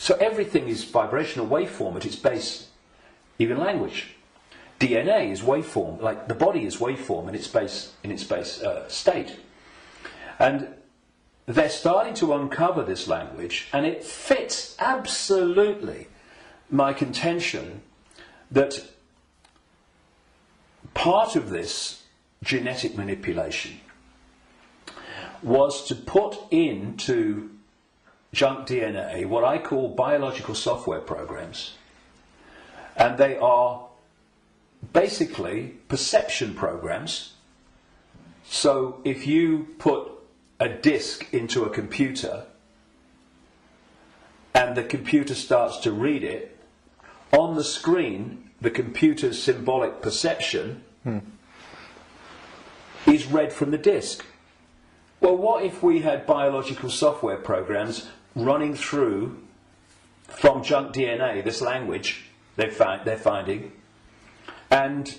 So everything is vibrational waveform at its base, even language. DNA is waveform, like the body is waveform in its base state. And they're starting to uncover this language, and it fits absolutely my contention that part of this genetic manipulation was to put into junk DNA what I call biological software programs. And they are basically perception programs. So if you put a disk into a computer and the computer starts to read it, on the screen the computer's symbolic perception is read from the disk. Well, what if we had biological software programs running through from junk DNA, this language they're finding, and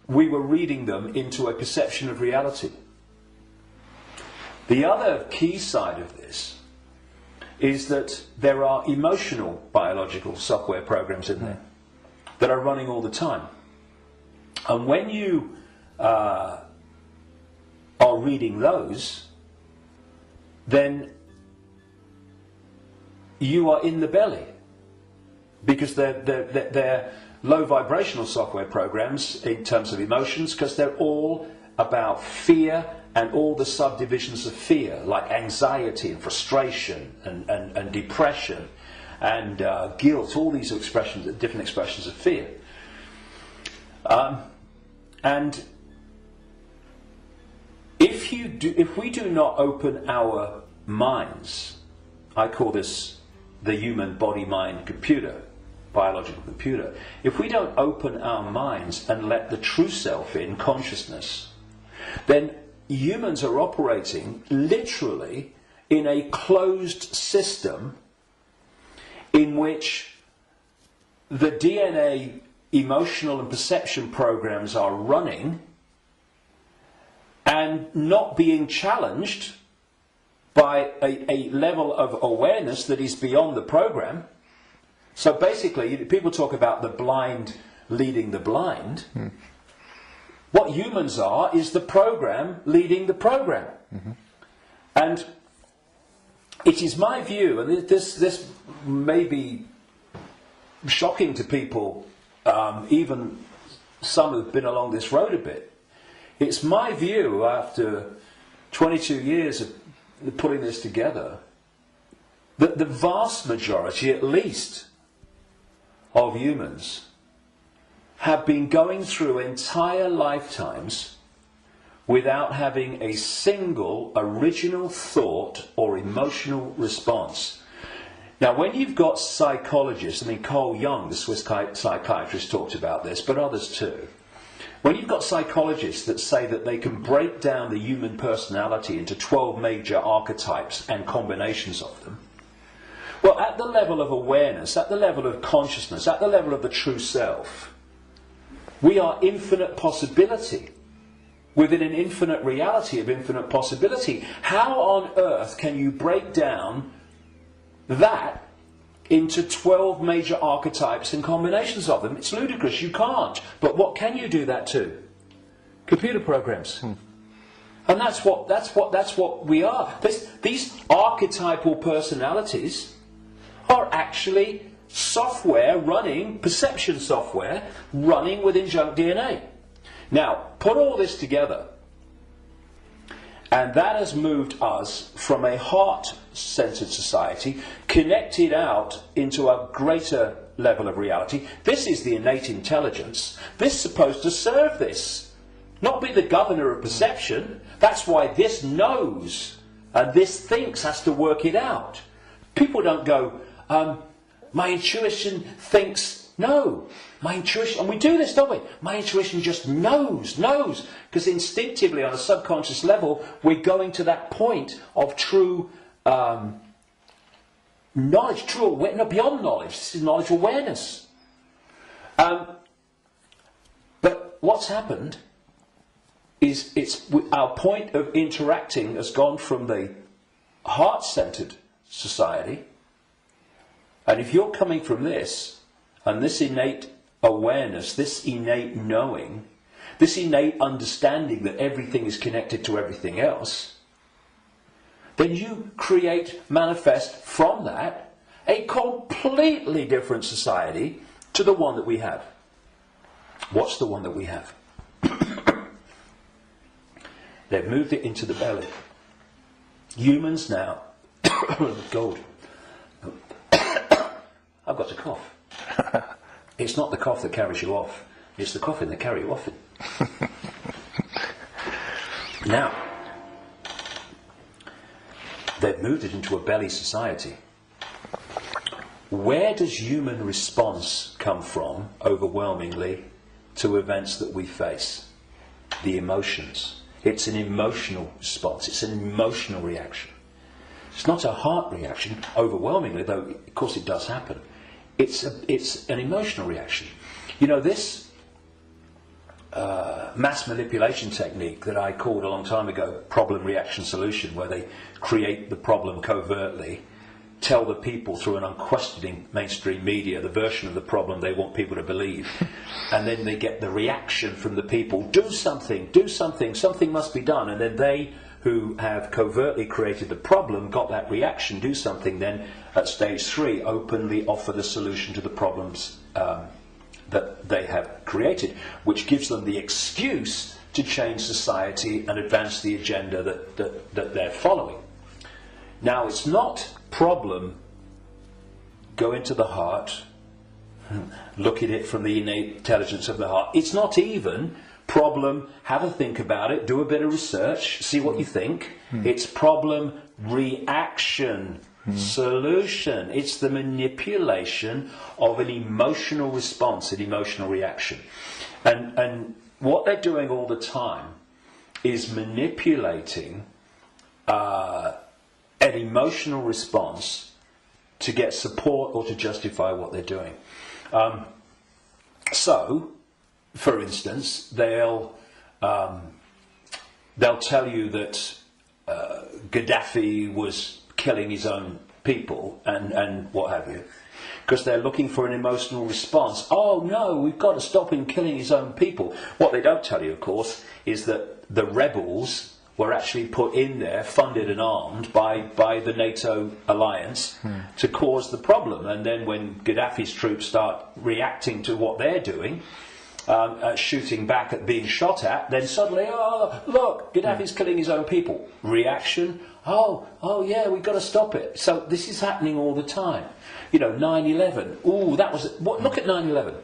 we were reading them into a perception of reality? The other key side of this is that there are emotional biological software programs in there that are running all the time. And when you are reading those, then you are in the belly, because they're low vibrational software programs in terms of emotions, because they're all about fear and all the subdivisions of fear, like anxiety and frustration and depression and guilt, all these expressions, different expressions of fear. And if we do not open our minds, I call this the human body-mind computer, biological computer. If we don't open our minds and let the true self in, consciousness, then humans are operating literally in a closed system in which the DNA emotional and perception programs are running and not being challenged by a level of awareness that is beyond the program. So basically, people talk about the blind leading the blind. What humans are is the program leading the program. And it is my view, and this may be shocking to people, even some who've been along this road a bit. It's my view, after 22 years of putting this together, that the vast majority, at least, of humans have been going through entire lifetimes without having a single original thought or emotional response. Now, when you've got psychologists, I mean, Carl Jung, the Swiss psychiatrist, talked about this, but others too. When you've got psychologists that say that they can break down the human personality into 12 major archetypes and combinations of them, well, at the level of awareness, at the level of consciousness, at the level of the true self, we are infinite possibility within an infinite reality of infinite possibility. How on earth can you break down that into 12 major archetypes and combinations of them? It's ludicrous. You can't. But what can you do that to? Computer programs. And that's what we are. These archetypal personalities are actually software running, perception software running within junk DNA. Now, put all this together, and that has moved us from a heart-centered society, connected out into a greater level of reality. This is the innate intelligence. This is supposed to serve this, not be the governor of perception. That's why this knows, and this thinks has to work it out. People don't go, my intuition thinks, no. My intuition, and we do this, don't we? My intuition just knows. Because instinctively, on a subconscious level, we're going to that point of true knowledge, true awareness, not beyond knowledge. This is knowledge awareness. But what's happened is our point of interacting has gone from the heart-centered society And if you're coming from this, and this innate awareness, this innate knowing, this innate understanding that everything is connected to everything else, then you manifest from that a completely different society to the one that we have. What's the one that we have? They've moved it into the belly. Humans now, gold. I've got a cough. It's not the cough that carries you off, it's the coughing that carry you off it. Now, they've moved it into a belly society. Where does human response come from, overwhelmingly, to events that we face? The emotions. It's an emotional response. It's an emotional reaction. It's not a heart reaction, overwhelmingly, though of course it does happen. It's an emotional reaction. You know, this mass manipulation technique that I called a long time ago problem, reaction, solution, where they create the problem covertly, tell the people through an unquestioning mainstream media the version of the problem they want people to believe, and then they get the reaction from the people, do something, something must be done, and then they who have covertly created the problem got that reaction, do something, then at stage 3 openly offer the solution to the problems that they have created, which gives them the excuse to change society and advance the agenda that they're following. Now, it's not problem, go into the heart, look at it from the innate intelligence of the heart. It's not even problem, have a think about it, do a bit of research, see what you think. It's problem, reaction, solution. It's the manipulation of an emotional response, an emotional reaction. And what they're doing all the time is manipulating an emotional response to get support or to justify what they're doing. So, for instance, they'll tell you that Gaddafi was killing his own people and what have you, because they're looking for an emotional response. Oh no, we've got to stop him killing his own people. What they don't tell you, of course, is that the rebels were actually put in there, funded and armed by the NATO alliance to cause the problem. And then when Gaddafi's troops start reacting to what they're doing, shooting back at being shot at, then suddenly, oh, look, Gaddafi's killing his own people. Reaction, oh yeah, we've got to stop it. So this is happening all the time. You know, 9/11, ooh, that was, look at 9/11.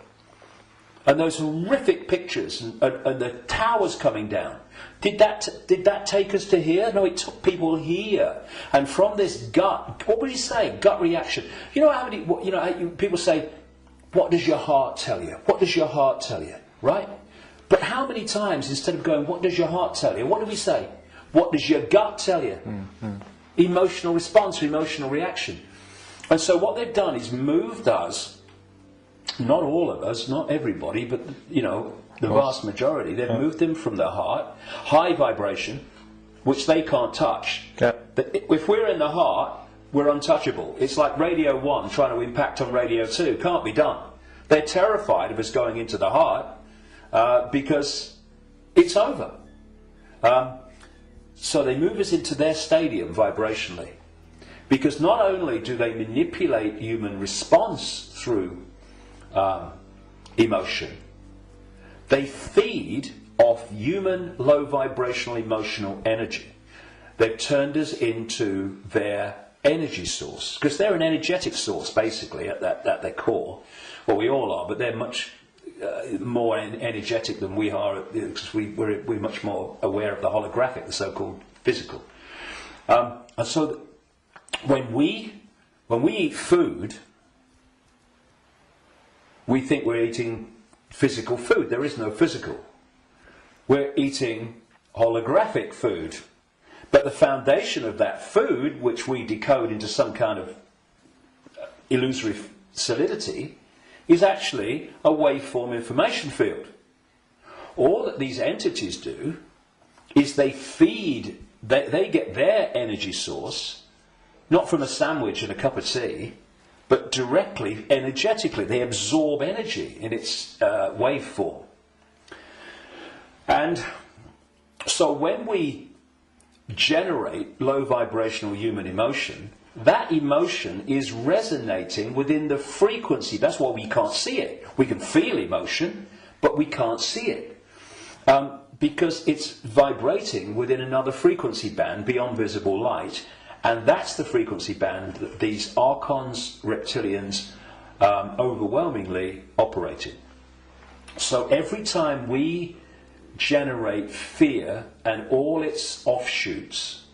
And those horrific pictures and the towers coming down. Did that take us to here? No, it took people here. And from this gut, what would you say? Gut reaction. You know how many, people say, what does your heart tell you? What does your heart tell you? Right? But how many times, instead of going, what does your heart tell you? What do we say? What does your gut tell you? Emotional response, emotional reaction. And so what they've done is moved us, not all of us, not everybody, but, the vast majority, they've moved them from the heart, high vibration, which they can't touch. Yeah. But if we're in the heart, we're untouchable. It's like Radio 1 trying to impact on Radio 2. Can't be done. They're terrified of us going into the heart because it's over. So they move us into their stadium vibrationally. Because not only do they manipulate human response through emotion, they feed off human low vibrational emotional energy. They've turned us into their energy source, because they're an energetic source basically at their core. Well, we all are, but they're much more energetic than we are, because we're much more aware of the holographic, the so-called physical. And so when we eat food, we think we're eating physical food. There is no physical. We're eating holographic food. But the foundation of that food, which we decode into some kind of illusory solidity, is actually a waveform information field. All that these entities do is they feed, they get their energy source, not from a sandwich and a cup of tea, but directly, energetically. They absorb energy in its waveform. And so when we generate low vibrational human emotion, that emotion is resonating within the frequency. That's why we can't see it. We can feel emotion, but we can't see it. Because it's vibrating within another frequency band beyond visible light. And that's the frequency band that these archons, reptilians, overwhelmingly operate in. So every time we generate fear and all its offshoots,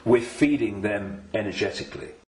we're feeding them energetically.